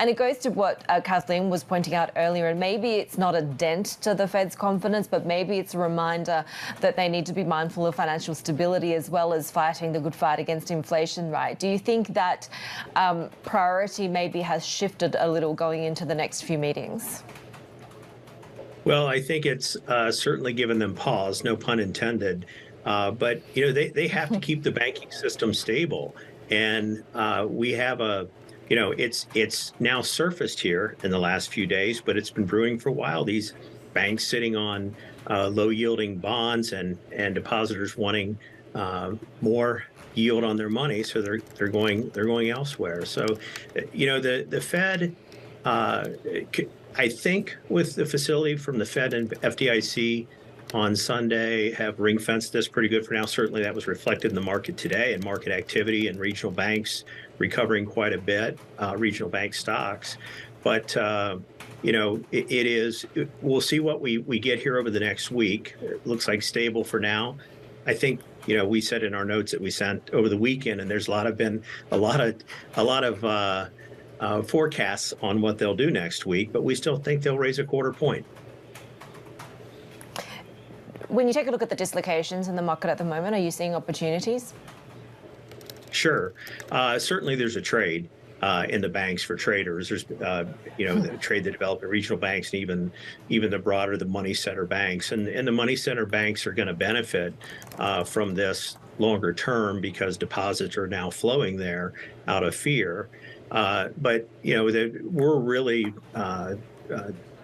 And it goes to what Kathleen was pointing out earlier, and maybe it's not a dent to the Fed's confidence, but maybe it's a reminder that they need to be mindful of financial stability as well as fighting the good fight against inflation, right? Do you think that priority maybe has shifted a little going into the next few meetings? Well, I think it's certainly given them pause, no pun intended. But they have to keep the banking system stable, and we have it's now surfaced here in the last few days, but it's been brewing for a while. These banks sitting on low-yielding bonds and depositors wanting more yield on their money, so they're going elsewhere. So, the Fed. I think with the facility from the Fed and FDIC on Sunday have ring-fenced this pretty good for now. Certainly that was reflected in the market today and market activity and regional banks recovering quite a bit, regional bank stocks. But, we'll see what we get here over the next week. It looks like stable for now. I think, we said in our notes that we sent over the weekend, and there's been a lot of forecasts on what they'll do next week, but we still think they'll raise a quarter point. When you take a look at the dislocations in the market at the moment, are you seeing opportunities? Sure. Certainly there's a trade in the banks for traders. There's, the trade that developed at regional banks and even the broader, the money center banks. And the money center banks are going to benefit from this longer term because deposits are now flowing there out of fear. But we're really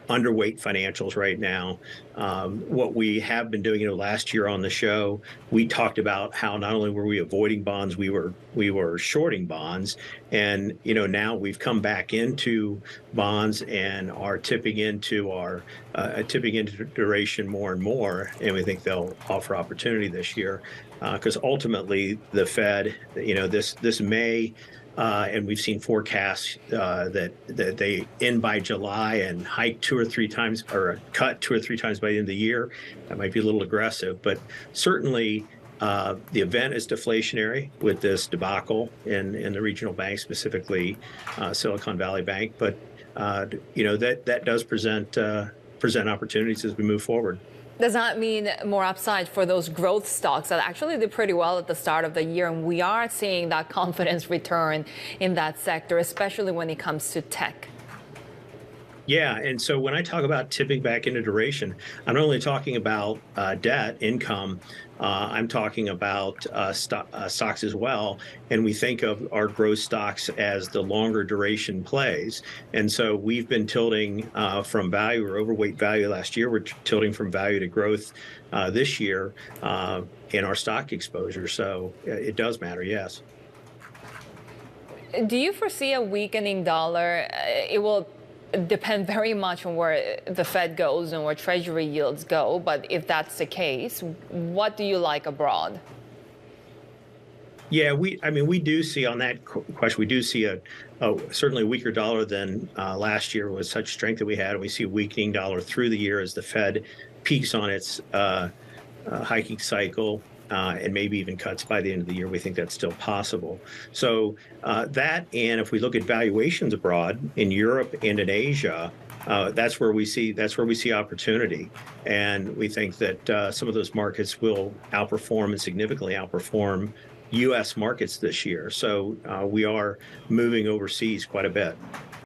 underweight financials right now. What we have been doing, last year on the show, we talked about how not only were we avoiding bonds, we were shorting bonds, and now we've come back into bonds and are tipping into duration more and more, and we think they'll offer opportunity this year because ultimately the Fed, this May. And we've seen forecasts that they end by July and hike 2 or 3 times, or cut 2 or 3 times by the end of the year. That might be a little aggressive, but certainly the event is deflationary with this debacle in the regional bank, specifically Silicon Valley Bank. But that does present opportunities as we move forward. Does that mean more upside for those growth stocks that actually did pretty well at the start of the year? And we are seeing that confidence return in that sector, especially when it comes to tech. Yeah, and so when I talk about tipping back into duration, I'm not only talking about debt income, I'm talking about stocks as well. And we think of our growth stocks as the longer duration plays. And so we've been tilting from value or overweight value last year. We're tilting from value to growth this year in our stock exposure. So it does matter, yes. Do you foresee a weakening dollar? It will depend very much on where the Fed goes and where Treasury yields go. But if that's the case, what do you like abroad? Yeah, we do see on that question, we do see a certainly a weaker dollar than last year with such strength that we had. And we see a weakening dollar through the year as the Fed peaks on its hiking cycle. And maybe even cuts by the end of the year. We think that's still possible. So that, and if we look at valuations abroad in Europe and in Asia, that's where we see opportunity. And we think that some of those markets will outperform and significantly outperform U.S. markets this year. So we are moving overseas quite a bit.